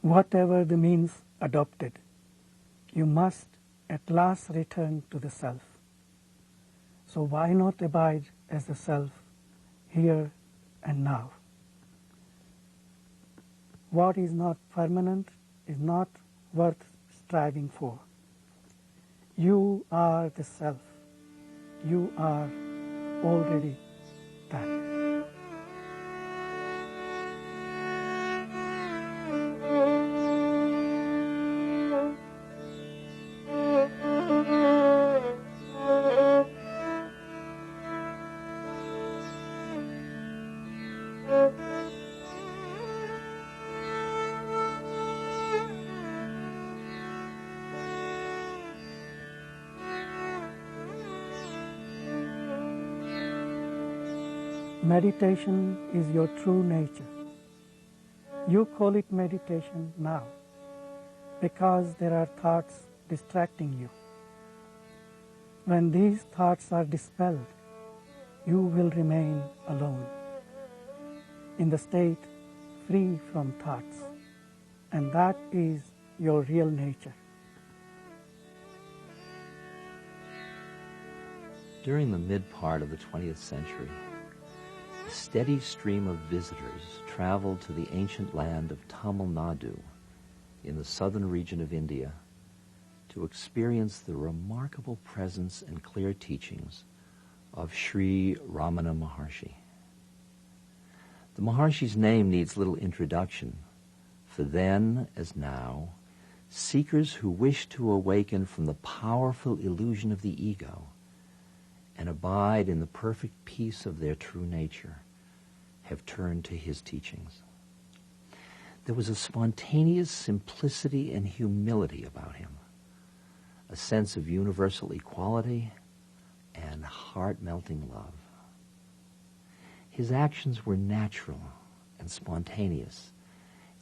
Whatever the means adopted, you must at last return to the self. So why not abide as the self here and now? What is not permanent is not worth striving for. You are the self. You are already that. Meditation is your true nature. You call it meditation now because there are thoughts distracting you. When these thoughts are dispelled, you will remain alone, in the state free from thoughts, and that is your real nature. During the mid-part of the 20th century, a steady stream of visitors traveled to the ancient land of Tamil Nadu in the southern region of India to experience the remarkable presence and clear teachings of Šrí Ramana Maharši. The Maharshi's name needs little introduction, for then, as now, seekers who wish to awaken from the powerful illusion of the ego and abide in the perfect peace of their true nature have turned to his teachings. There was a spontaneous simplicity and humility about him, a sense of universal equality and heart-melting love. His actions were natural and spontaneous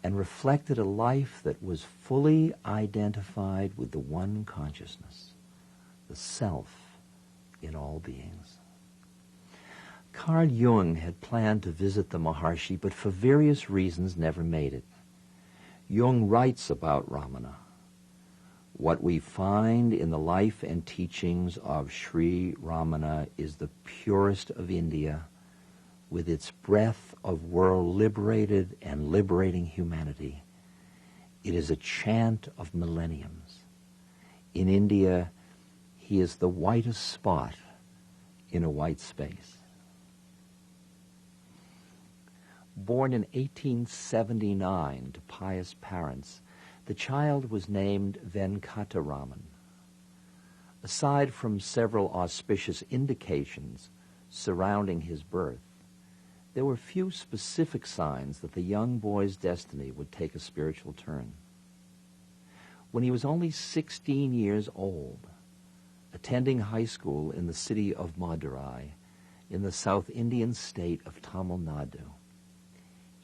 and reflected a life that was fully identified with the one consciousness, the self in all beings. Carl Jung had planned to visit the Maharshi, but for various reasons never made it. Jung writes about Ramana. What we find in the life and teachings of Šrí Ramana is the purest of India, with its breath of world-liberated and liberating humanity. It is a chant of millenniums. In India, he is the whitest spot in a white space. Born in 1879 to pious parents, the child was named Venkataraman. Aside from several auspicious indications surrounding his birth, there were few specific signs that the young boy's destiny would take a spiritual turn. When he was only 16 years old, attending high school in the city of Madurai, in the South Indian state of Tamil Nadu,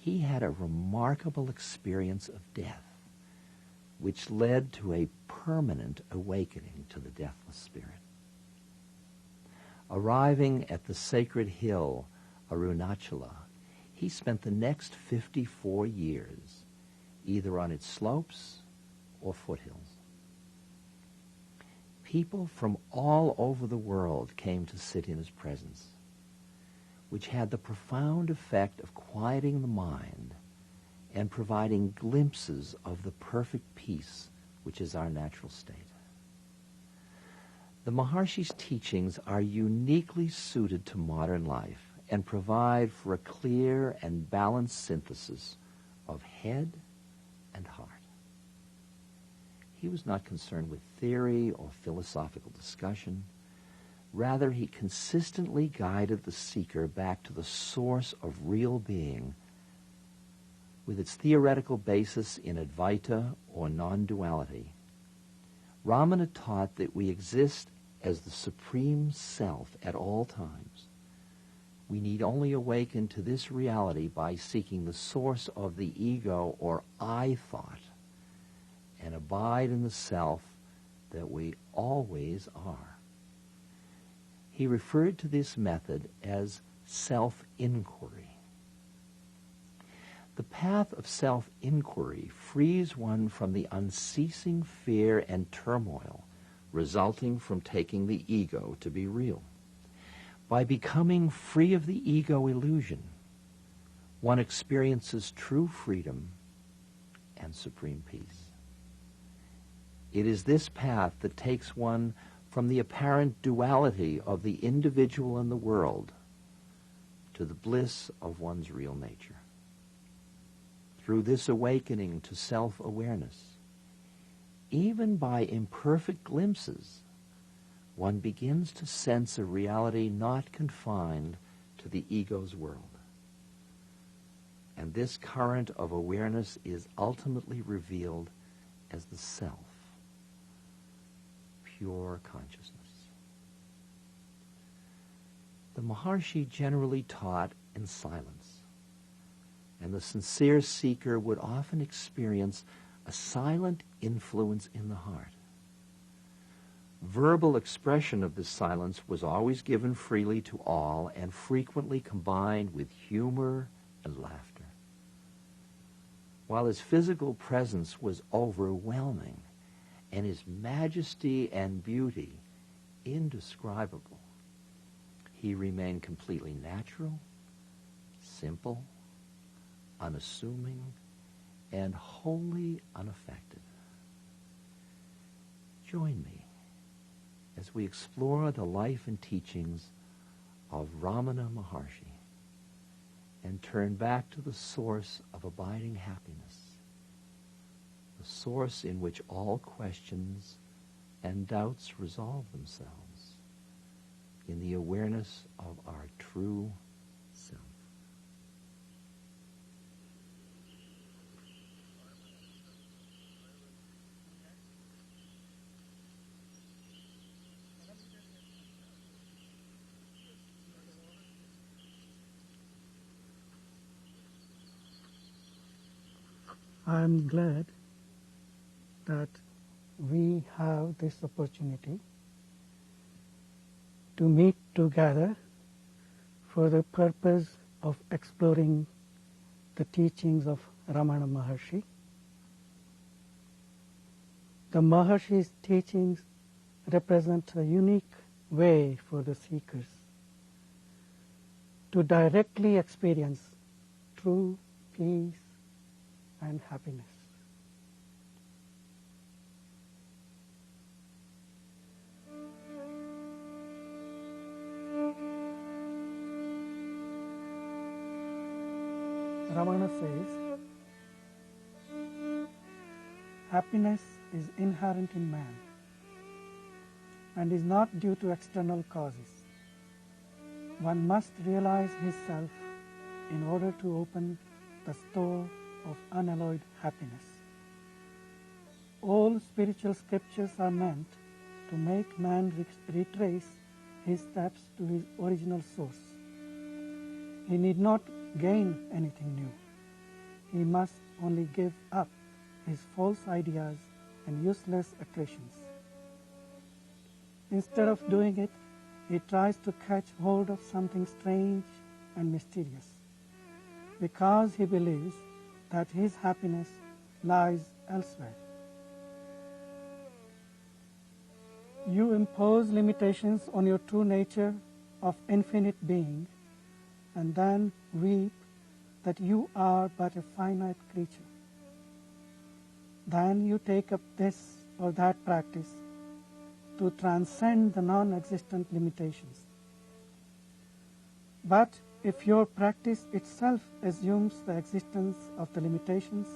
he had a remarkable experience of death, which led to a permanent awakening to the deathless spirit. Arriving at the sacred hill Arunachala, he spent the next 54 years either on its slopes or foothills. People from all over the world came to sit in his presence, which had the profound effect of quieting the mind and providing glimpses of the perfect peace which is our natural state. The Maharshi's teachings are uniquely suited to modern life and provide for a clear and balanced synthesis of head and heart. He was not concerned with theory or philosophical discussion. Rather, he consistently guided the seeker back to the source of real being, with its theoretical basis in Advaita or non-duality. Ramana taught that we exist as the supreme self at all times. We need only awaken to this reality by seeking the source of the ego or I thought and abide in the self that we always are. He referred to this method as self-inquiry. The path of self-inquiry frees one from the unceasing fear and turmoil resulting from taking the ego to be real. By becoming free of the ego illusion, one experiences true freedom and supreme peace. It is this path that takes one from the apparent duality of the individual and the world to the bliss of one's real nature. Through this awakening to self-awareness, even by imperfect glimpses, one begins to sense a reality not confined to the ego's world. And this current of awareness is ultimately revealed as the self, pure consciousness. The Maharshi generally taught in silence, and the sincere seeker would often experience a silent influence in the heart. Verbal expression of this silence was always given freely to all and frequently combined with humor and laughter. While his physical presence was overwhelming and his majesty and beauty indescribable, he remained completely natural, simple, unassuming, and wholly unaffected. Join me as we explore the life and teachings of Ramana Maharshi and turn back to the source of abiding happiness, the source in which all questions and doubts resolve themselves in the awareness of our true self. I am glad that we have this opportunity to meet together for the purpose of exploring the teachings of Ramana Maharshi. The Maharshi's teachings represent a unique way for the seekers to directly experience true peace and happiness. Ramana says, happiness is inherent in man and is not due to external causes. One must realize his self in order to open the store of unalloyed happiness. All spiritual scriptures are meant to make man retrace his steps to his original source. He need not gain anything new. He must only give up his false ideas and useless accretions. Instead of doing it, he tries to catch hold of something strange and mysterious, because he believes that his happiness lies elsewhere. You impose limitations on your true nature of infinite being and then weep that you are but a finite creature. Then you take up this or that practice to transcend the non-existent limitations. But if your practice itself assumes the existence of the limitations,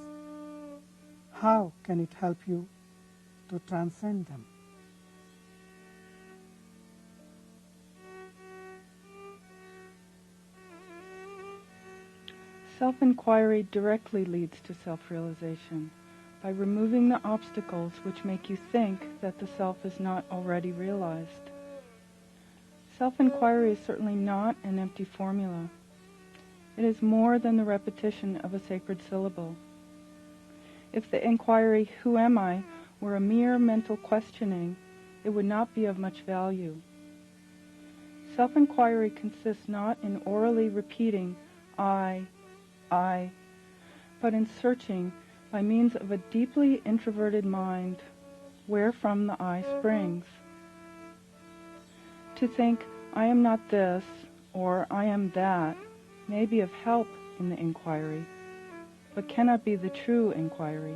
how can it help you to transcend them? Self-inquiry directly leads to self-realization by removing the obstacles which make you think that the self is not already realized. Self-inquiry is certainly not an empty formula. It is more than the repetition of a sacred syllable. If the inquiry, who am I, were a mere mental questioning, it would not be of much value. Self-inquiry consists not in orally repeating, I, but in searching by means of a deeply introverted mind, wherefrom the I springs. To think, I am not this, or I am that, may be of help in the inquiry, but cannot be the true inquiry.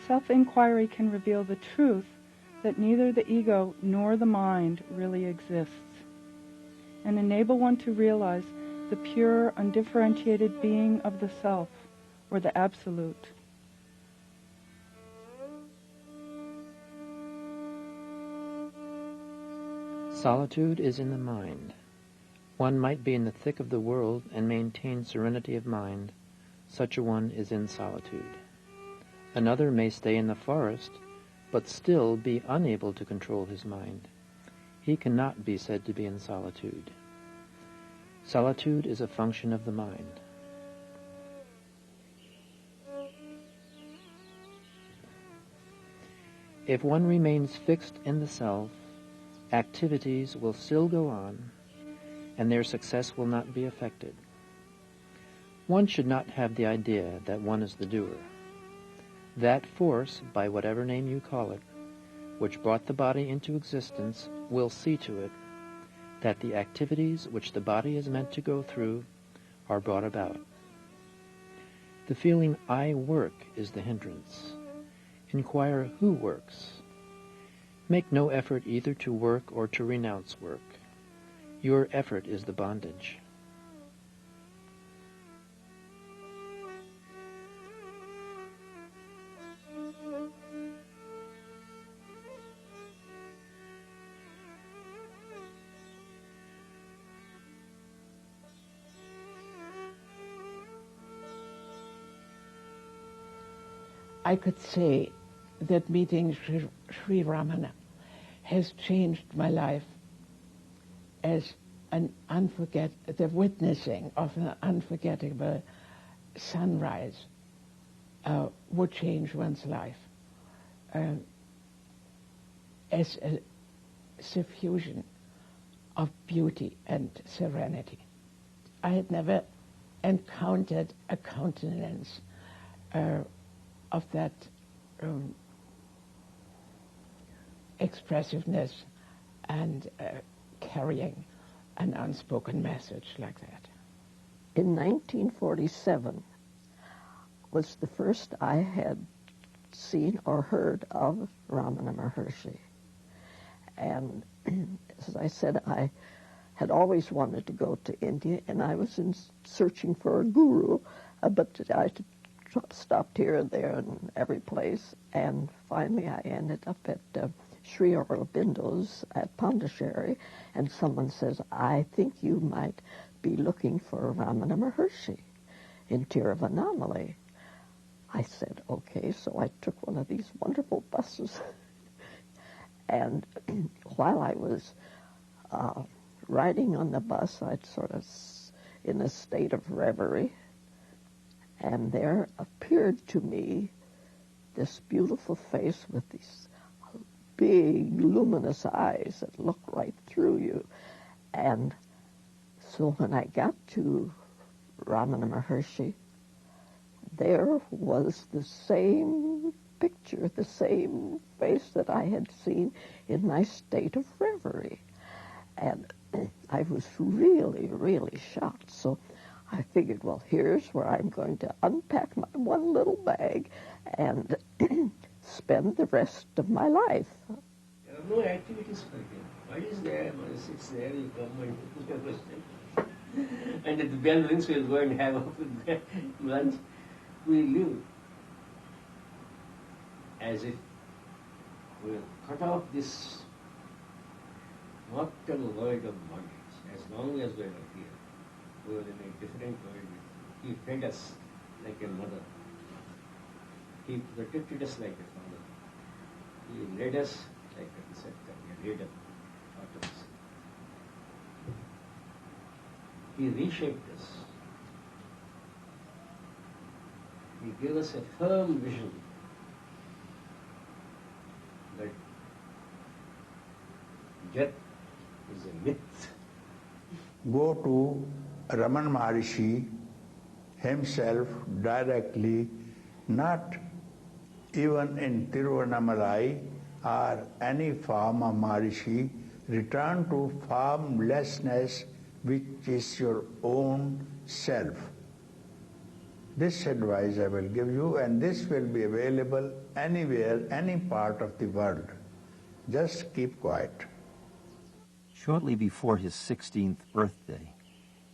Self-inquiry can reveal the truth that neither the ego nor the mind really exists, and enable one to realize the pure, undifferentiated being of the self, or the absolute. Solitude is in the mind. One might be in the thick of the world and maintain serenity of mind. Such a one is in solitude. Another may stay in the forest, but still be unable to control his mind. He cannot be said to be in solitude. Solitude is a function of the mind. If one remains fixed in the self, activities will still go on, and their success will not be affected. One should not have the idea that one is the doer. That force, by whatever name you call it, which brought the body into existence, will see to it that the activities which the body is meant to go through are brought about. The feeling I work is the hindrance. Inquire who works. Make no effort either to work or to renounce work. Your effort is the bondage. I could say that meeting Šrí Ramana has changed my life as the witnessing of an unforgettable sunrise would change one's life as a suffusion of beauty and serenity. I had never encountered a countenance of that expressiveness and carrying an unspoken message like that. In 1947 was the first I had seen or heard of Ramana Maharshi. And as I said, I had always wanted to go to India, and I was searching for a guru, but I stopped here and there and every place, and finally I ended up at Sri Aurobindo's at Pondicherry, and someone says, I think you might be looking for Ramana Maharshi in Tiruvannamalai. I said, okay, so I took one of these wonderful buses, and while I was riding on the bus, I'd sort of in a state of reverie, and there appeared to me this beautiful face with these big, luminous eyes that look right through you. And so when I got to Ramana Maharshi, there was the same picture, the same face that I had seen in my state of reverie. And I was really, really shocked. So I figured, well, here's where I'm going to unpack my one little bag and spend the rest of my life. There are no activities for him. What is there? When he sits there, you come and put your question. And at the bell rings, we'll go and have lunch. We live as if we'll cut off this mortal world of bondage. As long as we're here, we were in a different world. He fed us like a mother. He protected us like a father. He led us like a preceptor, a leader, taught us. He reshaped us. He gave us a firm vision that death is a myth. Go to Ramana Maharshi himself directly, not even in Tiruvannamalai or any form of Maharshi. Return to formlessness, which is your own self. This advice I will give you, and this will be available anywhere, any part of the world. Just keep quiet. Shortly before his 16th birthday,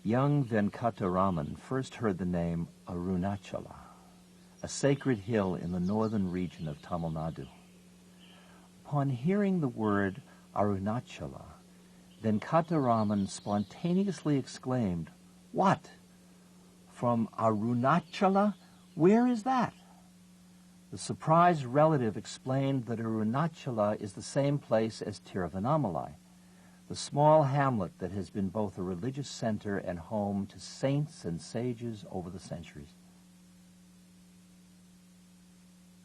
young Venkataraman first heard the name Arunachala, a sacred hill in the northern region of Tamil Nadu. Upon hearing the word Arunachala, Venkataraman spontaneously exclaimed, "What? From Arunachala? Where is that?" The surprised relative explained that Arunachala is the same place as Tiruvannamalai, the small hamlet that has been both a religious center and home to saints and sages over the centuries.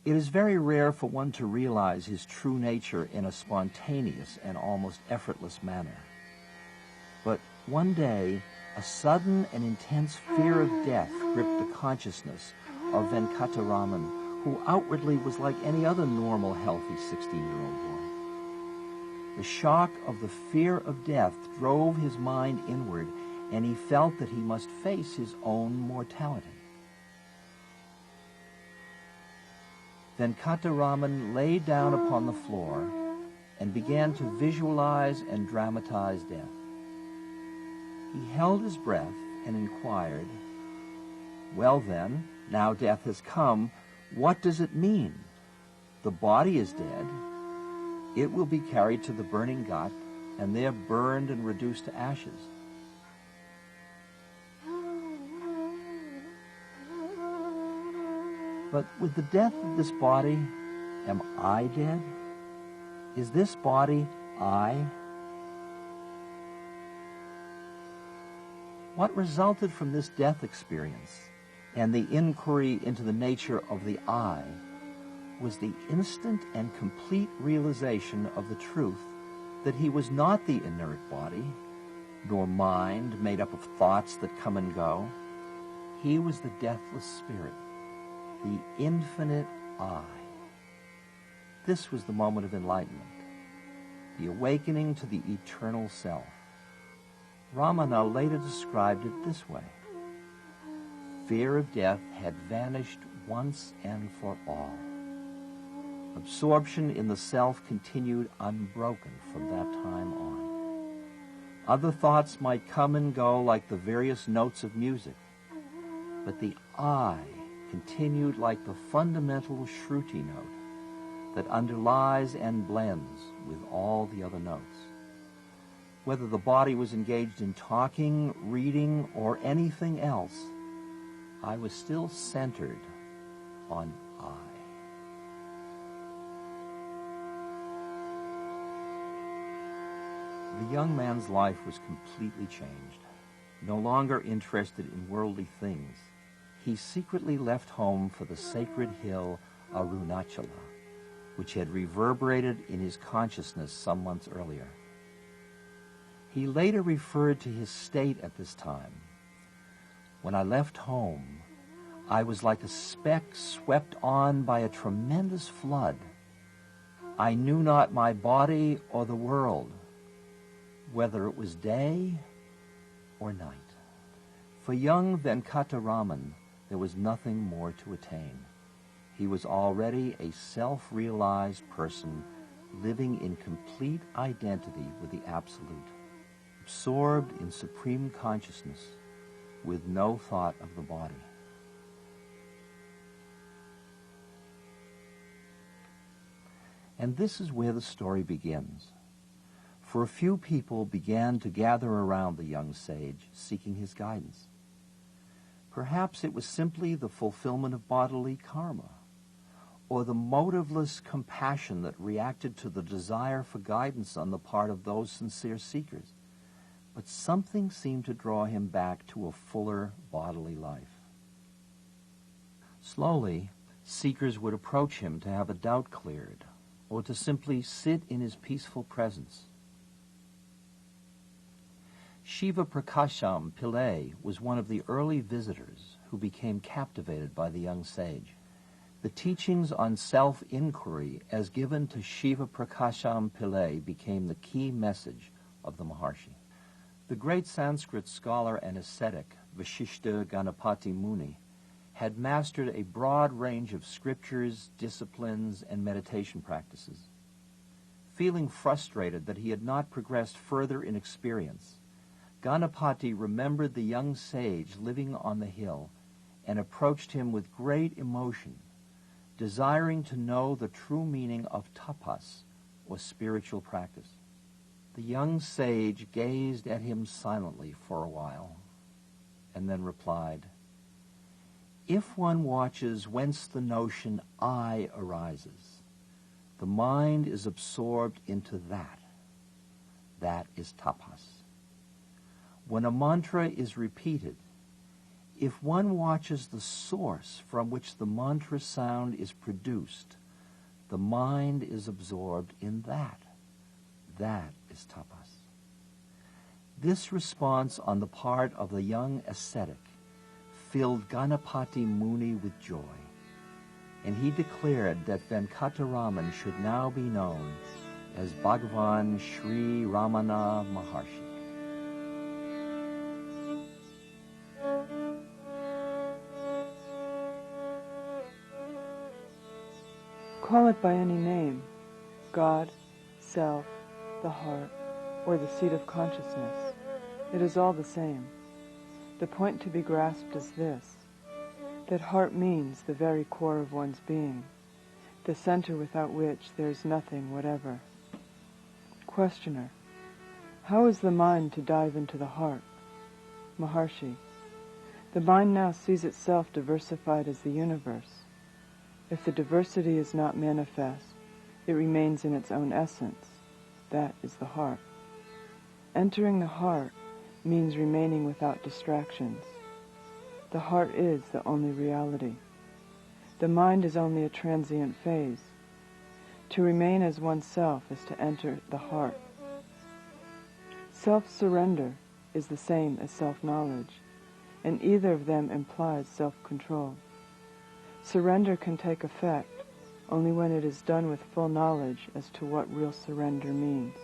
It is very rare for one to realize his true nature in a spontaneous and almost effortless manner. But one day, a sudden and intense fear of death gripped the consciousness of Venkataraman, who outwardly was like any other normal, healthy 16-year-old boy. The shock of the fear of death drove his mind inward, and he felt that he must face his own mortality. Venkataraman lay down upon the floor and began to visualize and dramatize death. He held his breath and inquired, "Well then, now death has come, what does it mean? The body is dead. It will be carried to the burning ghat and there burned and reduced to ashes. But with the death of this body, am I dead? Is this body I?" What resulted from this death experience and the inquiry into the nature of the I was the instant and complete realization of the truth that he was not the inert body, nor mind made up of thoughts that come and go. He was the deathless spirit, the infinite I. This was the moment of enlightenment, the awakening to the eternal self. Ramana later described it this way: fear of death had vanished once and for all. Absorption in the self continued unbroken from that time on. Other thoughts might come and go like the various notes of music, but the I continued like the fundamental Shruti note that underlies and blends with all the other notes. Whether the body was engaged in talking, reading, or anything else, I was still centered on I. The young man's life was completely changed. No longer interested in worldly things, he secretly left home for the sacred hill Arunachala, which had reverberated in his consciousness some months earlier. He later referred to his state at this time. When I left home, I was like a speck swept on by a tremendous flood. I knew not my body or the world, whether it was day or night. For young Venkataraman, there was nothing more to attain. He was already a self-realized person living in complete identity with the Absolute, absorbed in supreme consciousness with no thought of the body. And this is where the story begins. For a few people began to gather around the young sage, seeking his guidance. Perhaps it was simply the fulfillment of bodily karma, or the motiveless compassion that reacted to the desire for guidance on the part of those sincere seekers. But something seemed to draw him back to a fuller bodily life. Slowly, seekers would approach him to have a doubt cleared, or to simply sit in his peaceful presence. Shiva Prakasham Pillai was one of the early visitors who became captivated by the young sage. The teachings on self-inquiry as given to Shiva Prakasham Pillai became the key message of the Maharshi. The great Sanskrit scholar and ascetic Vasishta Ganapati Muni had mastered a broad range of scriptures, disciplines, and meditation practices. Feeling frustrated that he had not progressed further in experience, Ganapati remembered the young sage living on the hill and approached him with great emotion, desiring to know the true meaning of tapas, or spiritual practice. The young sage gazed at him silently for a while, and then replied, "If one watches whence the notion I arises, the mind is absorbed into that. That is tapas. When a mantra is repeated, if one watches the source from which the mantra sound is produced, the mind is absorbed in that. That is tapas." This response on the part of the young ascetic filled Ganapati Muni with joy, and he declared that Venkataraman should now be known as Bhagavan Šrí Ramana Maharši. Call it by any name, God, self, the heart, or the seat of consciousness. It is all the same. The point to be grasped is this, that heart means the very core of one's being, the center without which there is nothing whatever. Questioner: how is the mind to dive into the heart? Maharshi: the mind now sees itself diversified as the universe. If the diversity is not manifest, it remains in its own essence. That is the heart. Entering the heart means remaining without distractions. The heart is the only reality. The mind is only a transient phase. To remain as oneself is to enter the heart. Self-surrender is the same as self-knowledge, and either of them implies self-control. Surrender can take effect only when it is done with full knowledge as to what real surrender means.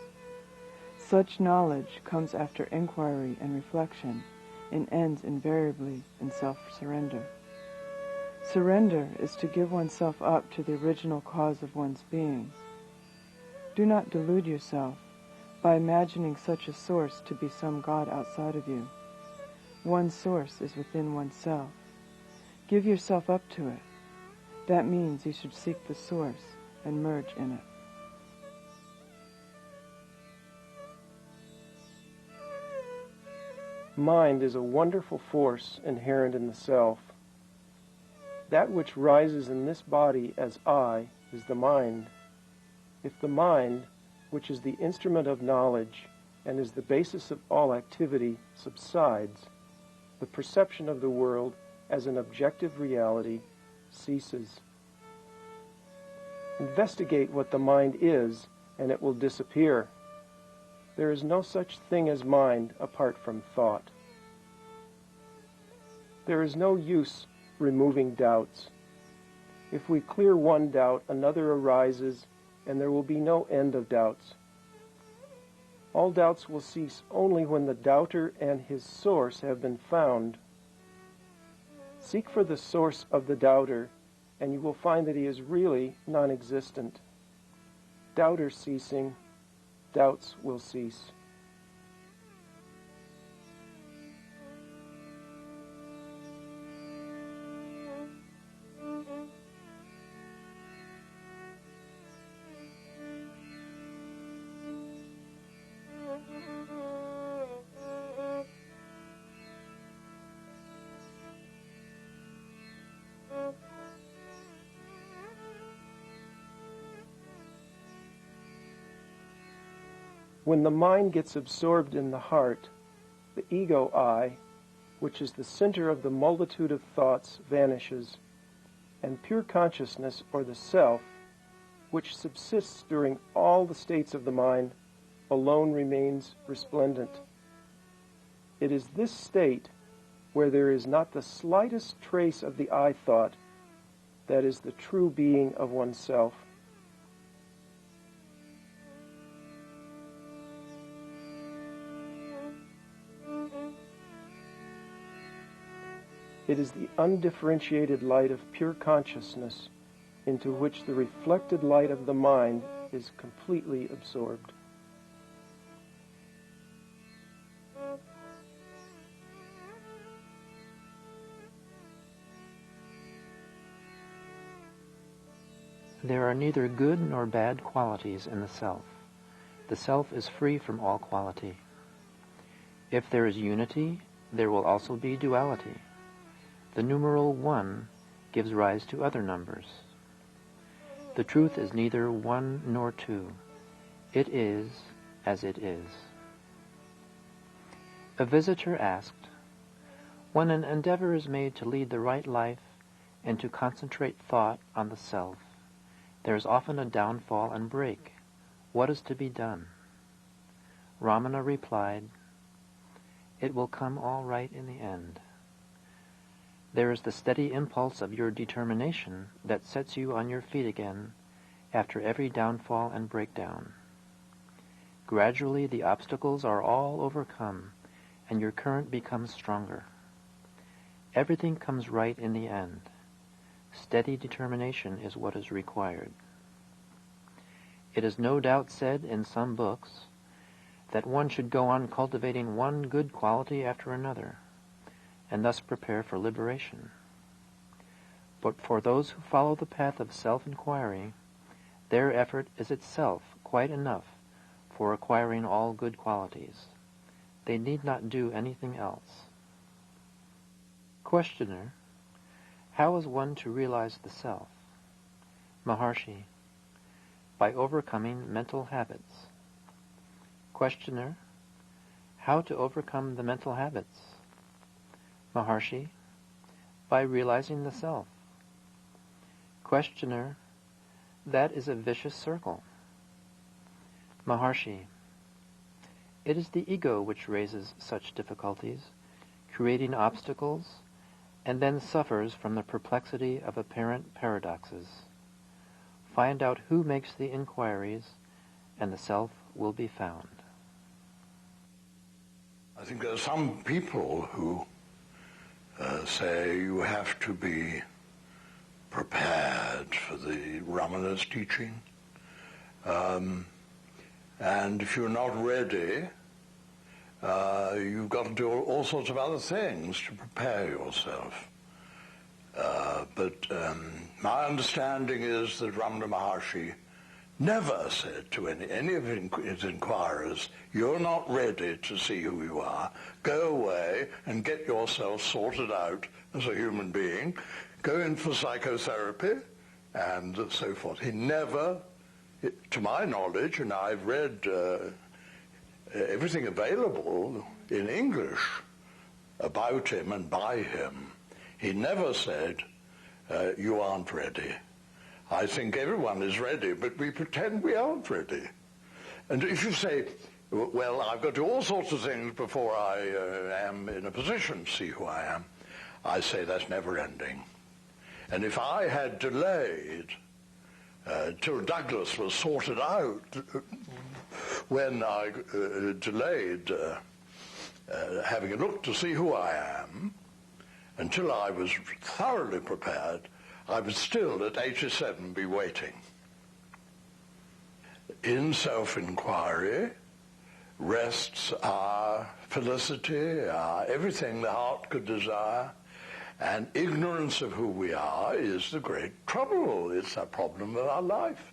Such knowledge comes after inquiry and reflection and ends invariably in self-surrender. Surrender is to give oneself up to the original cause of one's being. Do not delude yourself by imagining such a source to be some God outside of you. One source is within oneself. Give yourself up to it. That means you should seek the source and merge in it. Mind is a wonderful force inherent in the self. That which rises in this body as I is the mind. If the mind, which is the instrument of knowledge and is the basis of all activity, subsides, the perception of the world as an objective reality ceases. Investigate what the mind is, and it will disappear. There is no such thing as mind apart from thought. There is no use removing doubts. If we clear one doubt, another arises, and there will be no end of doubts. All doubts will cease only when the doubter and his source have been found. Seek for the source of the doubter, and you will find that he is really non-existent. Doubter ceasing, doubts will cease. When the mind gets absorbed in the heart, the ego I, which is the center of the multitude of thoughts, vanishes, and pure consciousness, or the self, which subsists during all the states of the mind, alone remains resplendent. It is this state where there is not the slightest trace of the I thought that is the true being of oneself. It is the undifferentiated light of pure consciousness into which the reflected light of the mind is completely absorbed. There are neither good nor bad qualities in the self. The self is free from all quality. If there is unity, there will also be duality. The numeral 1 gives rise to other numbers. The truth is neither 1 nor 2. It is as it is. A visitor asked, when an endeavor is made to lead the right life and to concentrate thought on the self, there is often a downfall and break. What is to be done? Ramana replied, it will come all right in the end. There is the steady impulse of your determination that sets you on your feet again after every downfall and breakdown. Gradually the obstacles are all overcome and your current becomes stronger. Everything comes right in the end. Steady determination is what is required. It is no doubt said in some books that one should go on cultivating one good quality after another, and thus prepare for liberation. But for those who follow the path of self-inquiry, their effort is itself quite enough for acquiring all good qualities. They need not do anything else. Questioner, how is one to realize the self? Maharshi, by overcoming mental habits. Questioner, how to overcome the mental habits? Maharshi, by realizing the self. Questioner, that is a vicious circle. Maharshi, it is the ego which raises such difficulties, creating obstacles, and then suffers from the perplexity of apparent paradoxes. Find out who makes the inquiries, and the self will be found. I think there are some people who say you have to be prepared for the Ramana's teaching. And if you're not ready, you've got to do all sorts of other things to prepare yourself. But my understanding is that Ramana Maharshi never said to any of his inquirers, you're not ready to see who you are. Go away and get yourself sorted out as a human being. Go in for psychotherapy and so forth. He never, to my knowledge, and I've read everything available in English about him and by him, he never said, you aren't ready. I think everyone is ready, but we pretend we aren't ready. And if you say, well, I've got to do all sorts of things before I am in a position to see who I am, I say that's never ending. And if I had delayed till Douglas was sorted out, when I delayed having a look to see who I am, until I was thoroughly prepared, I would still at 87 be waiting. In self-inquiry rests our felicity, our everything the heart could desire, and ignorance of who we are is the great trouble. It's a problem of our life.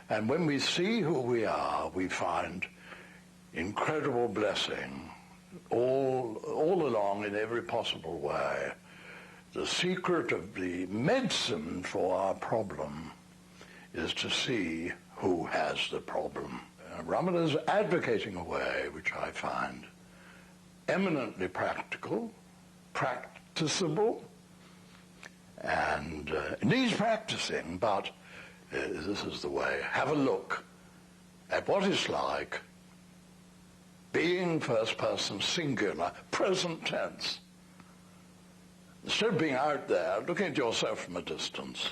And when we see who we are, we find incredible blessing all along in every possible way. The secret of the medicine for our problem is to see who has the problem. Ramana is advocating a way which I find eminently practical, practicable, and needs practicing, but this is the way. Have a look at what it's like being first person singular, present tense. Instead of being out there, looking at yourself from a distance.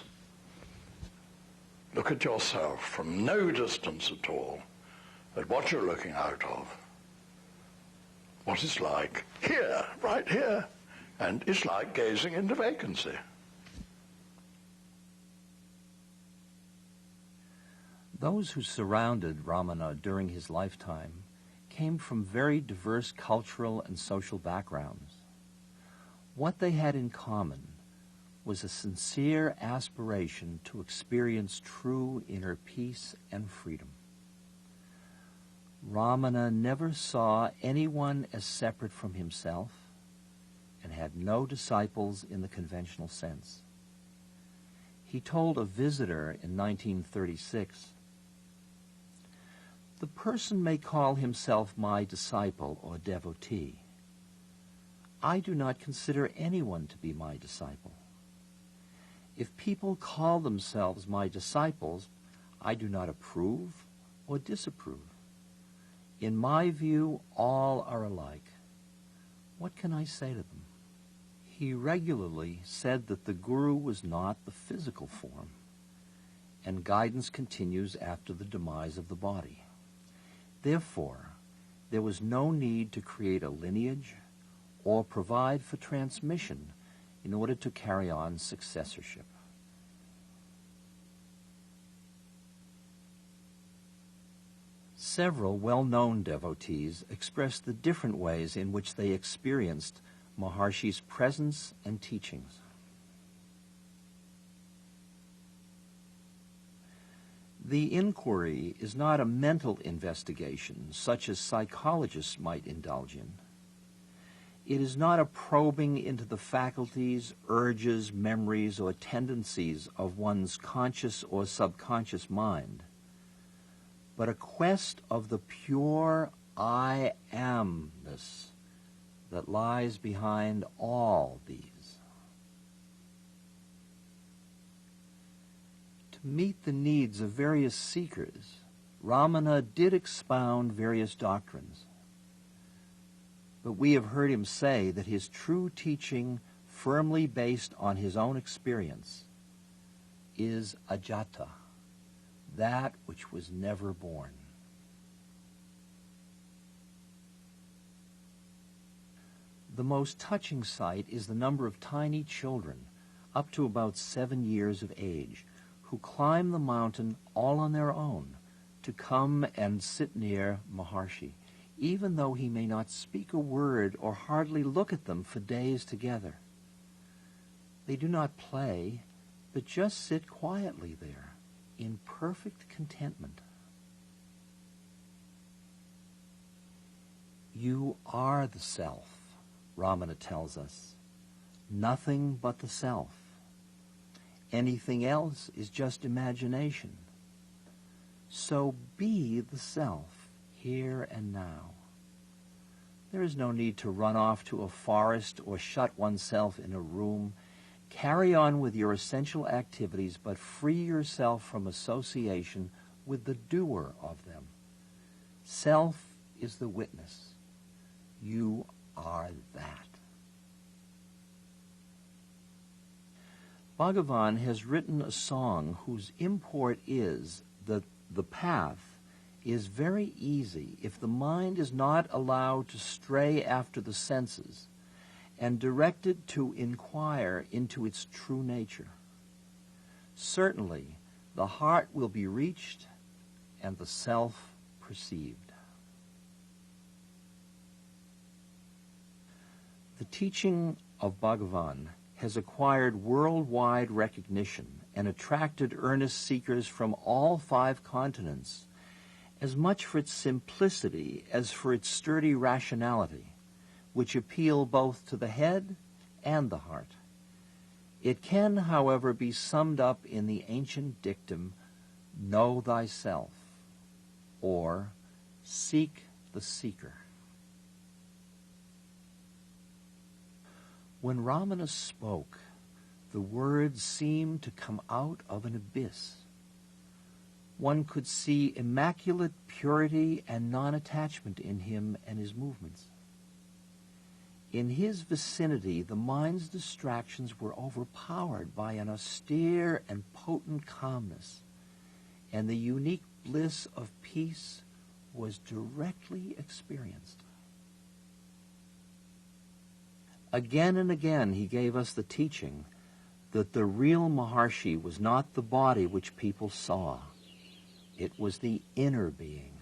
Look at yourself from no distance at all, at what you're looking out of. What it's like here, right here. And it's like gazing into vacancy. Those who surrounded Ramana during his lifetime came from very diverse cultural and social backgrounds. What they had in common was a sincere aspiration to experience true inner peace and freedom. Ramana never saw anyone as separate from himself and had no disciples in the conventional sense. He told a visitor in 1936, "The person may call himself my disciple or devotee. I do not consider anyone to be my disciple. If people call themselves my disciples, I do not approve or disapprove. In my view, all are alike. What can I say to them?" He regularly said that the Guru was not the physical form, and guidance continues after the demise of the body. Therefore, there was no need to create a lineage or provide for transmission in order to carry on successorship. Several well-known devotees expressed the different ways in which they experienced Maharshi's presence and teachings. The inquiry is not a mental investigation such as psychologists might indulge in. It is not a probing into the faculties, urges, memories, or tendencies of one's conscious or subconscious mind, but a quest of the pure I amness that lies behind all these. To meet the needs of various seekers, Ramana did expound various doctrines. But we have heard him say that his true teaching, firmly based on his own experience, is ajata, that which was never born. The most touching sight is the number of tiny children, up to about 7 years of age, who climb the mountain all on their own to come and sit near Maharshi, even though he may not speak a word or hardly look at them for days together. They do not play, but just sit quietly there, in perfect contentment. You are the self, Ramana tells us. Nothing but the self. Anything else is just imagination. So be the self, here and now. There is no need to run off to a forest or shut oneself in a room. Carry on with your essential activities, but free yourself from association with the doer of them. Self is the witness. You are that. Bhagavan has written a song whose import is that the path is very easy if the mind is not allowed to stray after the senses and directed to inquire into its true nature. Certainly, the heart will be reached and the self perceived. The teaching of Bhagavan has acquired worldwide recognition and attracted earnest seekers from all 5 continents, as much for its simplicity as for its sturdy rationality, which appeal both to the head and the heart. It can, however, be summed up in the ancient dictum, know thyself, or seek the seeker. When Ramana spoke, the words seemed to come out of an abyss. one could see immaculate purity and non-attachment in him and his movements. In his vicinity, the mind's distractions were overpowered by an austere and potent calmness, and the unique bliss of peace was directly experienced. Again and again he gave us the teaching that the real Maharshi was not the body which people saw. It was the inner being.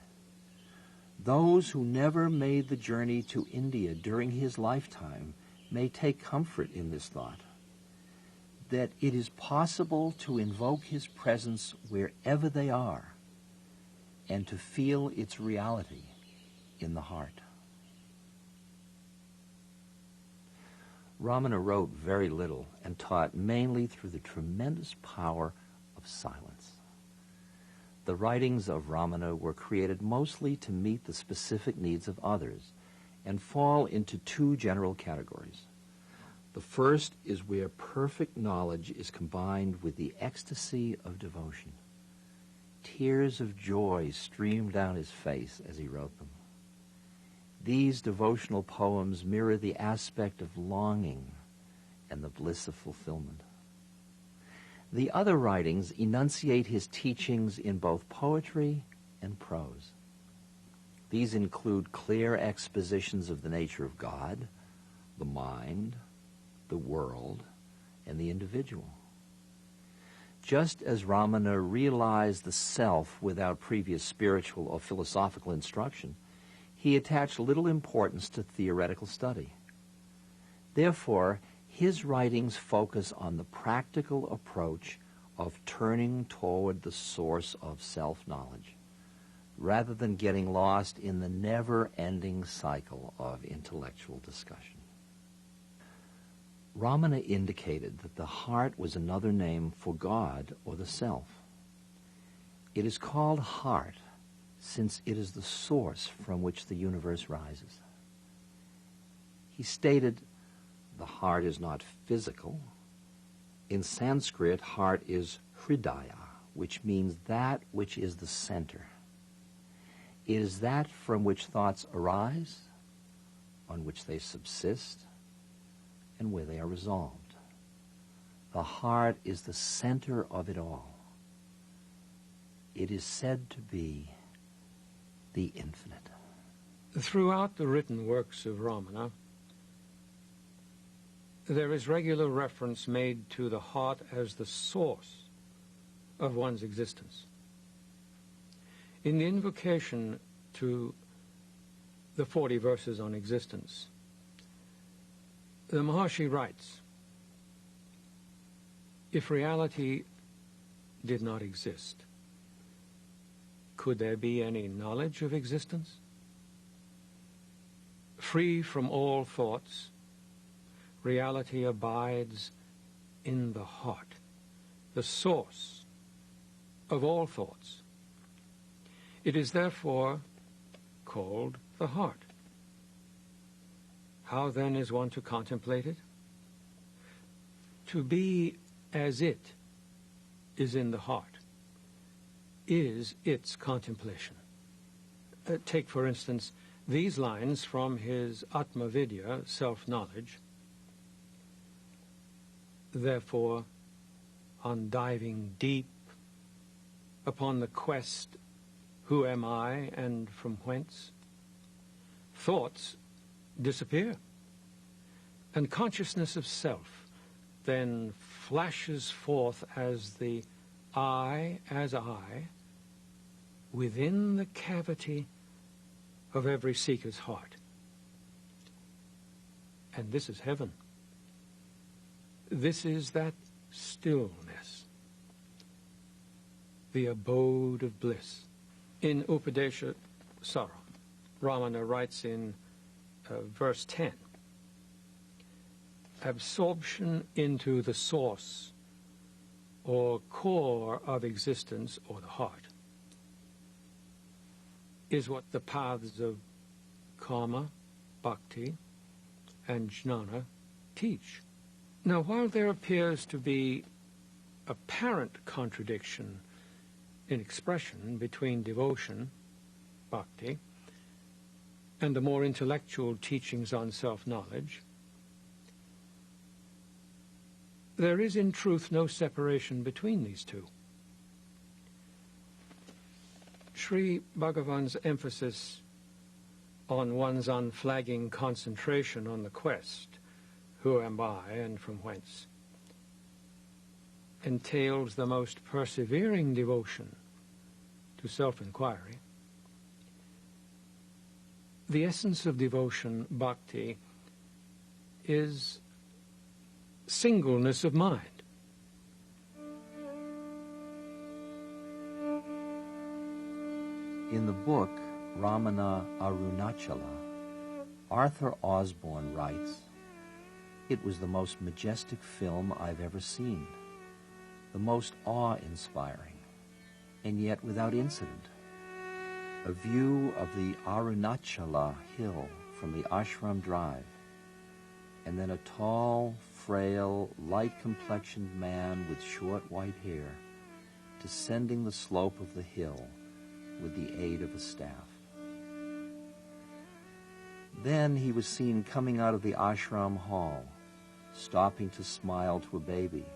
Those who never made the journey to India during his lifetime may take comfort in this thought, that it is possible to invoke his presence wherever they are and to feel its reality in the heart. Ramana wrote very little and taught mainly through the tremendous power of silence. The writings of Ramana were created mostly to meet the specific needs of others and fall into two general categories. The first is where perfect knowledge is combined with the ecstasy of devotion. Tears of joy streamed down his face as he wrote them. These devotional poems mirror the aspect of longing and the bliss of fulfillment. The other writings enunciate his teachings in both poetry and prose. These include clear expositions of the nature of God, the mind, the world, and the individual. Just as Ramana realized the self without previous spiritual or philosophical instruction, he attached little importance to theoretical study. Therefore, his writings focus on the practical approach of turning toward the source of self-knowledge, rather than getting lost in the never-ending cycle of intellectual discussion. Ramana indicated that the heart was another name for God or the self. It is called heart since it is the source from which the universe rises. He stated, the heart is not physical. In Sanskrit, heart is hridaya, which means that which is the center. It is that from which thoughts arise, on which they subsist, and where they are resolved. The heart is the center of it all. It is said to be the infinite. Throughout the written works of Ramana, there is regular reference made to the heart as the source of one's existence. In the invocation to the 40 verses on existence, the Maharshi writes, if reality did not exist, could there be any knowledge of existence? Free from all thoughts, reality abides in the heart, the source of all thoughts. It is therefore called the heart. How then is one to contemplate it? To be as it is in the heart is its contemplation. Take, for instance, these lines from his Atma Vidya, self-knowledge. Therefore, on diving deep upon the quest, who am I and from whence, thoughts disappear, and consciousness of self then flashes forth as the I as I within the cavity of every seeker's heart. And this is heaven. This is that stillness, the abode of bliss. In Upadesha Saram, Ramana writes in verse 10, absorption into the source or core of existence, or the heart, is what the paths of karma, bhakti, and jnana teach. Now, while there appears to be apparent contradiction in expression between devotion, bhakti, and the more intellectual teachings on self-knowledge, there is in truth no separation between these two. Sri Bhagavan's emphasis on one's unflagging concentration on the quest, who am I and from whence, entails the most persevering devotion to self-inquiry. The essence of devotion, bhakti, is singleness of mind. In the book Ramana Arunachala, Arthur Osborne writes, "It was the most majestic film I've ever seen, the most awe-inspiring, and yet without incident. A view of the Arunachala hill from the ashram drive, and then a tall, frail, light-complexioned man with short white hair descending the slope of the hill with the aid of a staff. Then he was seen coming out of the ashram hall, stopping to smile to a baby,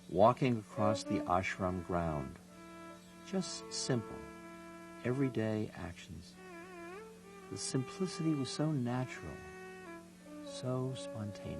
walking across the ashram ground, just simple, everyday actions. The simplicity was so natural, so spontaneous."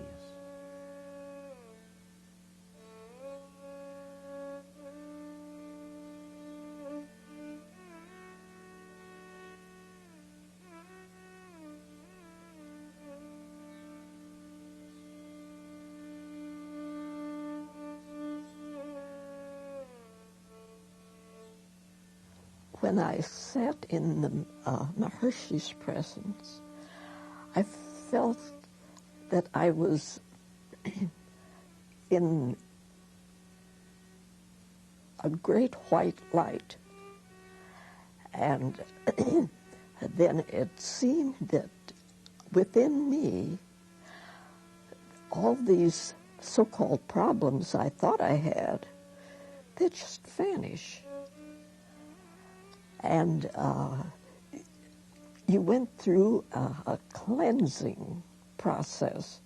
When I sat in the Maharshi's presence, I felt that I was in a great white light. And then it seemed that within me, all these so-called problems I thought I had, they just vanish. And you went through a cleansing process,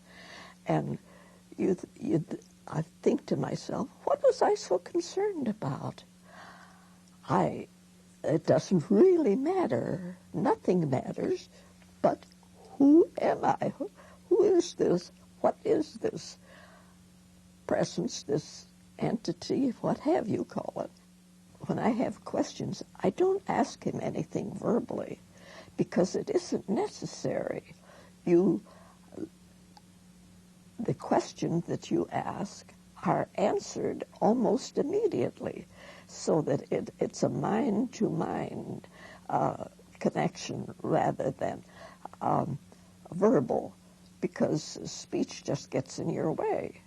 and I think to myself, what was I so concerned about? It doesn't really matter. Nothing matters, but who am I? Who is this? What is this presence, this entity, what have you call it? When I have questions, I don't ask him anything verbally because it isn't necessary. The questions that you ask are answered almost immediately, so that it's a mind-to-mind connection rather than verbal, because speech just gets in your way.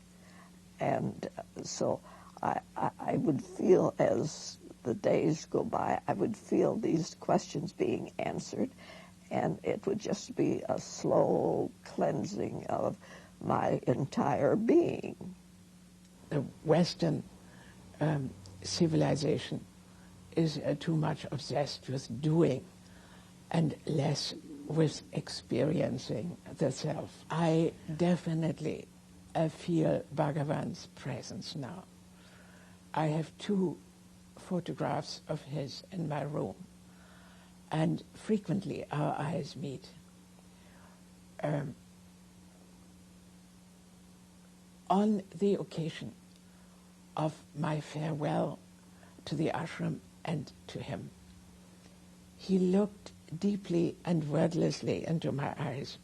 And so I would feel, as the days go by, I would feel these questions being answered, and it would just be a slow cleansing of my entire being. The Western civilization is too much obsessed with doing and less with experiencing the self. I definitely feel Bhagavan's presence now. I have 2 photographs of his in my room, and frequently our eyes meet. On the occasion of my farewell to the ashram and to him, he looked deeply and wordlessly into my eyes,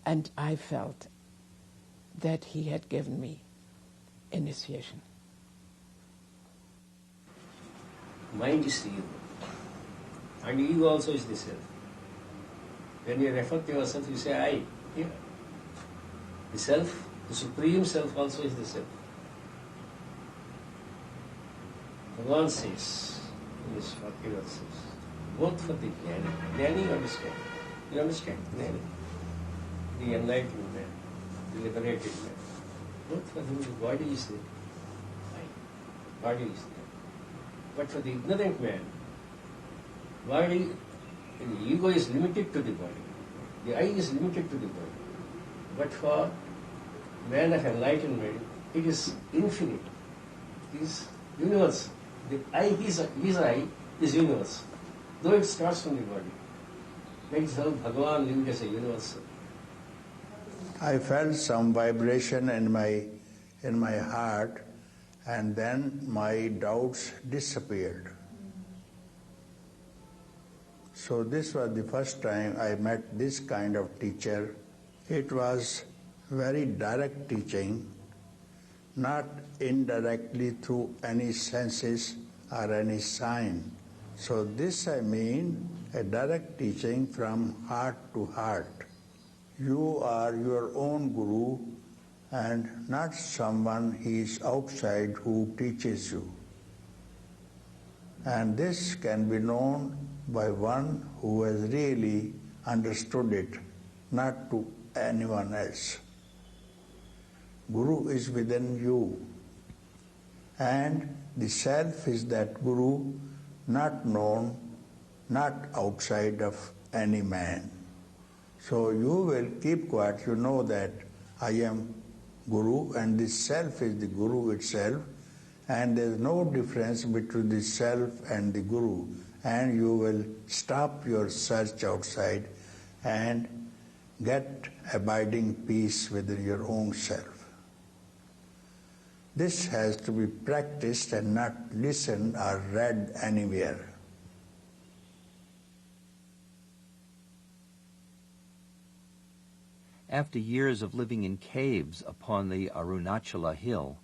and I felt that he had given me initiation. Mind is the ego, and ego also is the self. When you refer to yourself, you say I. Here. The self, the supreme self also is the self. Bhagavan says in his Bhakti verses, both for the Jnani you understand. You understand? Jnani. The enlightened man, the liberated man. Both for him the body is there. body is there. But for the ignorant man, body, the ego is limited to the body. The I is limited to the body. But for man of enlightenment, it is infinite. It is universal. The I, his I, is universal. Though it starts from the body. That is how Bhagavan lived as a universal. I felt some vibration in my heart, and then my doubts disappeared. So this was the first time I met this kind of teacher. It was very direct teaching, not indirectly through any senses or any sign. So this I mean a direct teaching from heart to heart. You are your own guru and not someone he is outside who teaches you. And this can be known by one who has really understood it, not to anyone else. Guru is within you, and the self is that guru, not known, not outside of any man. So you will keep quiet, you know that I am Guru and the self is the Guru itself, and there is no difference between the self and the Guru, and you will stop your search outside and get abiding peace within your own self. This has to be practiced and not listened or read anywhere. After years of living in caves upon the Arunachala hill,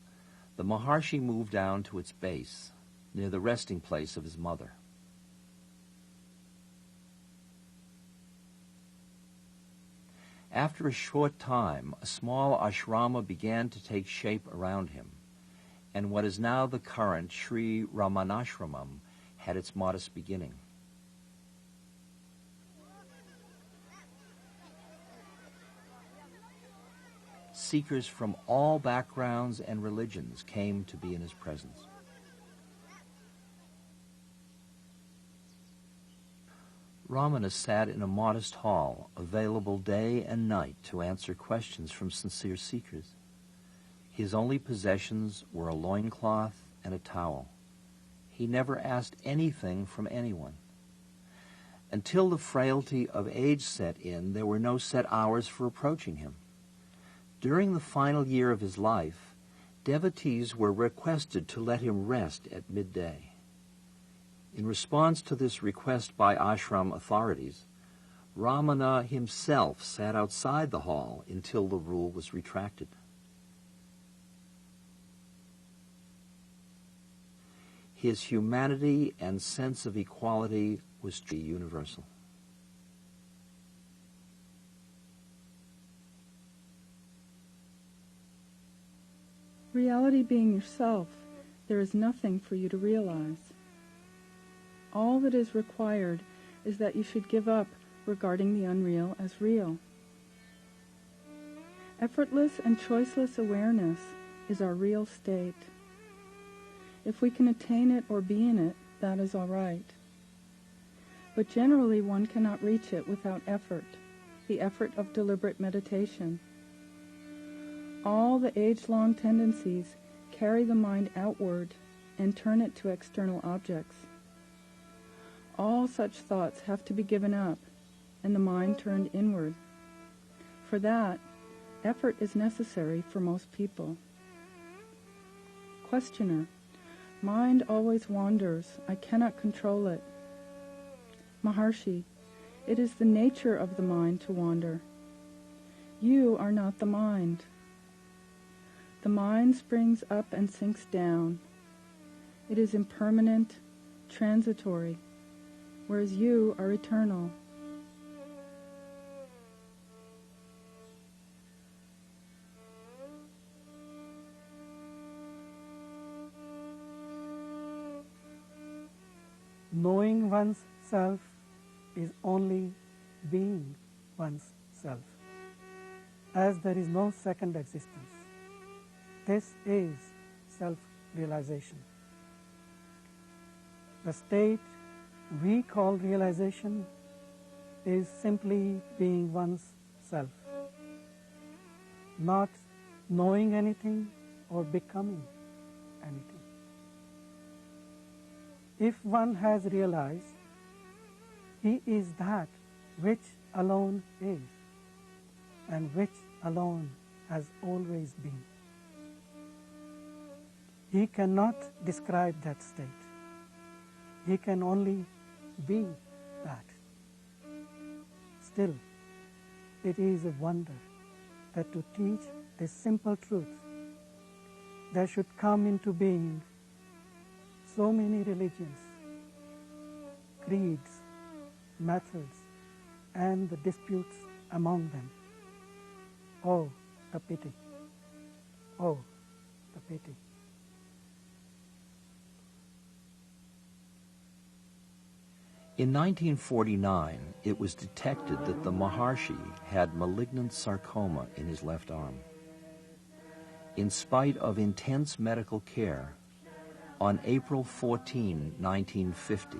the Maharshi moved down to its base, near the resting place of his mother. After a short time, a small ashrama began to take shape around him, and what is now the current Šrí Ramana had its modest beginning. Seekers from all backgrounds and religions came to be in his presence. Ramana sat in a modest hall, available day and night to answer questions from sincere seekers. His only possessions were a loincloth and a towel. He never asked anything from anyone. Until the frailty of age set in, there were no set hours for approaching him. During the final year of his life, devotees were requested to let him rest at midday. In response to this request by ashram authorities, Ramana himself sat outside the hall until the rule was retracted. His humanity and sense of equality was universal. Reality being yourself, there is nothing for you to realize. All that is required is that you should give up regarding the unreal as real. Effortless and choiceless awareness is our real state. If we can attain it or be in it, that is all right. But generally one cannot reach it without effort, the effort of deliberate meditation. All the age-long tendencies carry the mind outward and turn it to external objects. All such thoughts have to be given up and the mind turned inward. For that, effort is necessary for most people. Questioner: mind always wanders. I cannot control it. Maharshi: it is the nature of the mind to wander. You are not the mind. The mind springs up and sinks down. It is impermanent, transitory, whereas you are eternal. Knowing one's self is only being one's self, as there is no second existence. This is self-realization. The state we call realization is simply being one's self, not knowing anything or becoming anything. If one has realized, he is that which alone is, and which alone has always been. He cannot describe that state. He can only be that. Still, it is a wonder that to teach this simple truth, there should come into being so many religions, creeds, methods, and the disputes among them. Oh, the pity. Oh, the pity. In 1949, it was detected that the Maharshi had malignant sarcoma in his left arm. In spite of intense medical care, on April 14, 1950,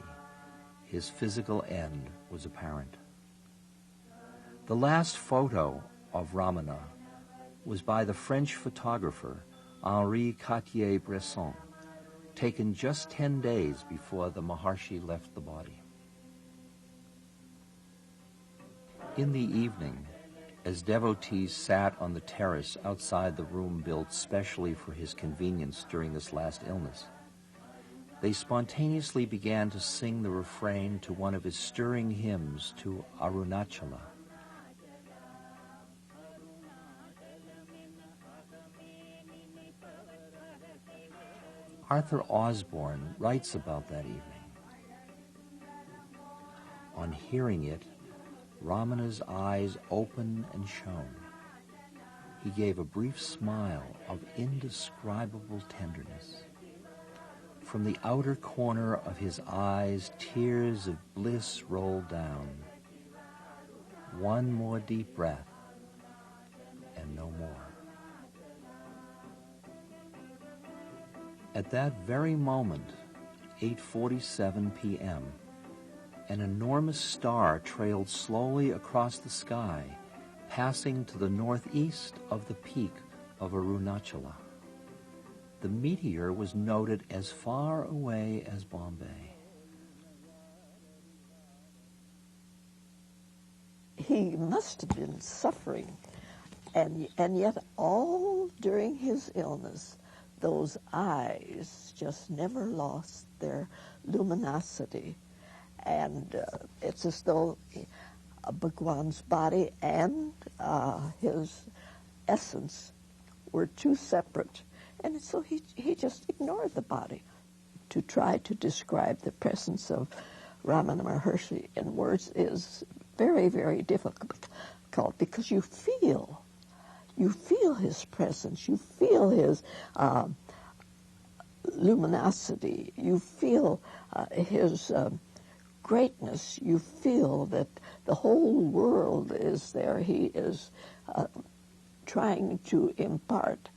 his physical end was apparent. The last photo of Ramana was by the French photographer Henri Cartier-Bresson, taken just 10 days before the Maharshi left the body. In the evening, as devotees sat on the terrace outside the room built specially for his convenience during this last illness, they spontaneously began to sing the refrain to one of his stirring hymns to Arunachala. Arthur Osborne writes about that evening. On hearing it, Ramana's eyes opened and shone. He gave a brief smile of indescribable tenderness. From the outer corner of his eyes, tears of bliss rolled down. One more deep breath, and no more. At that very moment, 8:47 p.m., an enormous star trailed slowly across the sky, passing to the northeast of the peak of Arunachala. The meteor was noted as far away as Bombay. He must have been suffering, and yet all during his illness, those eyes just never lost their luminosity. And it's as though Bhagwan's body and his essence were two separate. And so he just ignored the body. To try to describe the presence of Ramana Maharshi in words is very, very difficult because you feel his presence, you feel his luminosity, you feel his greatness, you feel that the whole world is there. He is trying to impart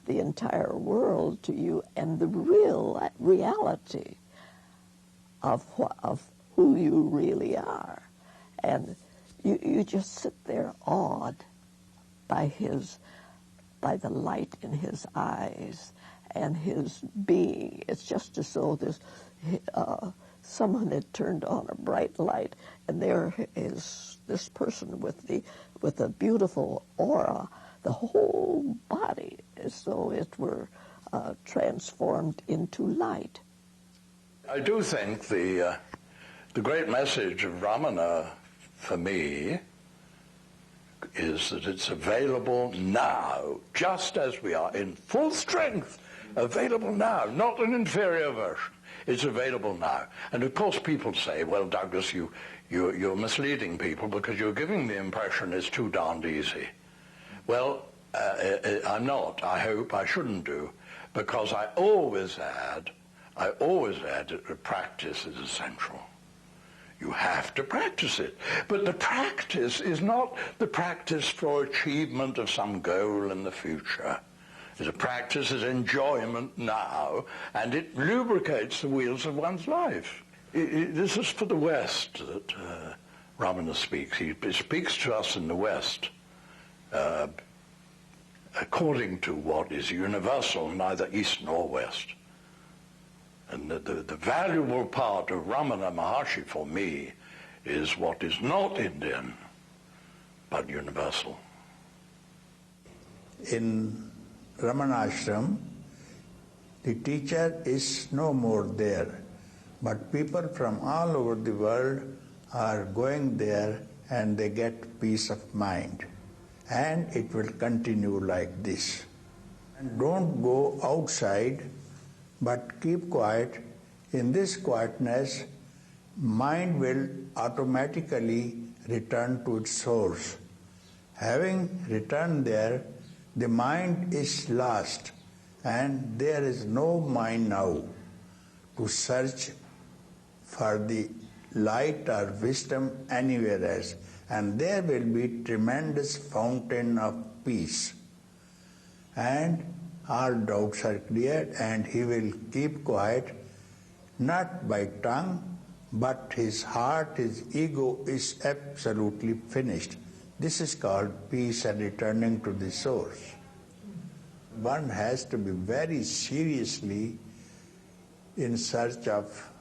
the entire world to you and the reality of who you really are. And you just sit there awed by the light in his eyes and his being. It's just as though someone had turned on a bright light, and there is this person with a beautiful aura, the whole body as though it were transformed into light. I do think the great message of Ramana for me is that it's available now, just as we are, in full strength, available now, not an inferior version. It's available now. And of course people say, well, Douglas, you're misleading people because you're giving the impression it's too darned easy. Well, I'm not. I hope I shouldn't do, because I always add that practice is essential. You have to practice it. But the practice is not the practice for achievement of some goal in the future. It's a practice of enjoyment now, and it lubricates the wheels of one's life. This is for the West that Ramana speaks. He speaks to us in the West according to what is universal, neither East nor West. And the valuable part of Ramana Maharshi for me is what is not Indian, but universal. In Ramana Ashram, the teacher is no more there, but people from all over the world are going there and they get peace of mind. And it will continue like this. And don't go outside, but keep quiet. In this quietness, mind will automatically return to its source. Having returned there, the mind is lost, and there is no mind now to search for the light or wisdom anywhere else. And there will be tremendous fountain of peace. And all doubts are cleared, and he will keep quiet, not by tongue, but his heart, his ego is absolutely finished. This is called peace and returning to the source. One has to be very seriously in search of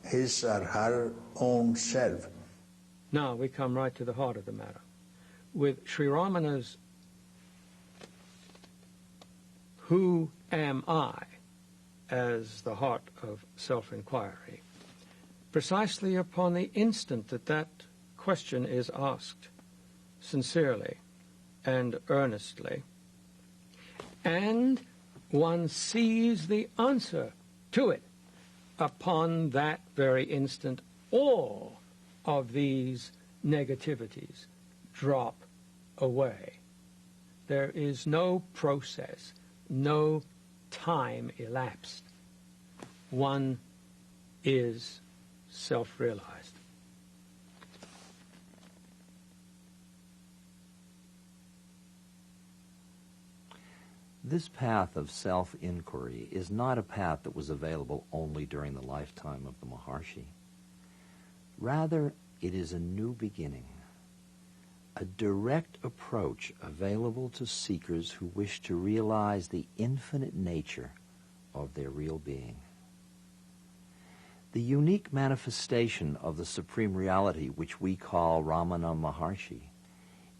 his or her own self. Now we come right to the heart of the matter. With Šrí Ramana's "Who am I?" as the heart of self-inquiry, precisely upon the instant that that question is asked, sincerely and earnestly, and one sees the answer to it, upon that very instant, all of these negativities drop away. There is no process, no time elapsed. One is self-realized. This path of self-inquiry is not a path that was available only during the lifetime of the Maharshi. Rather, it is a new beginning, a direct approach available to seekers who wish to realize the infinite nature of their real being. The unique manifestation of the supreme reality, which we call Ramana Maharshi,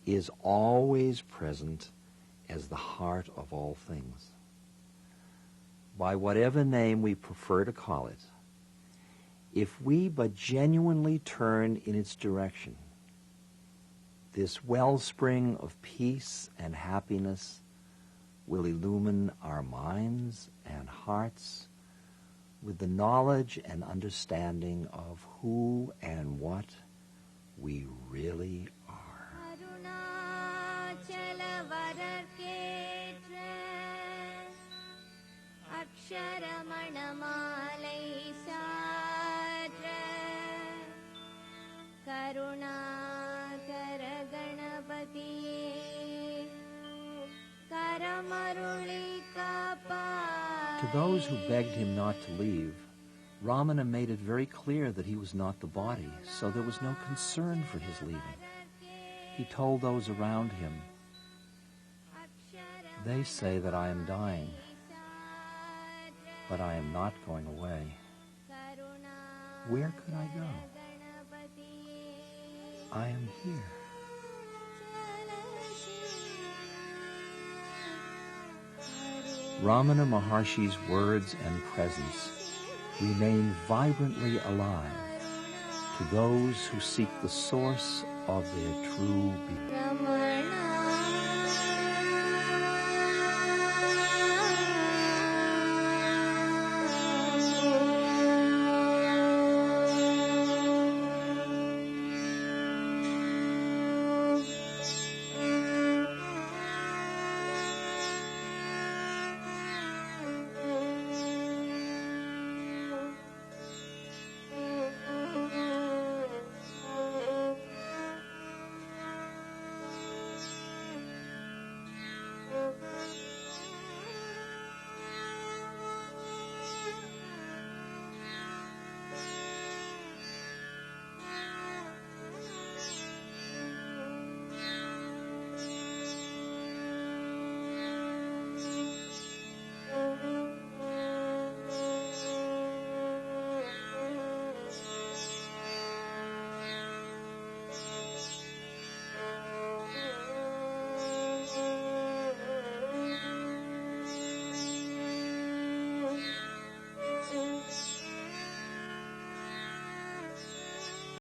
is always present as the heart of all things. By whatever name we prefer to call it, if we but genuinely turn in its direction, this wellspring of peace and happiness will illumine our minds and hearts with the knowledge and understanding of who and what we really are. To those who begged him not to leave, Ramana made it very clear that he was not the body, so there was no concern for his leaving. He told those around him, "They say that I am dying, but I am not going away. Where could I go? I am here." Ramana Maharshi's words and presence remain vibrantly alive to those who seek the source of their true being.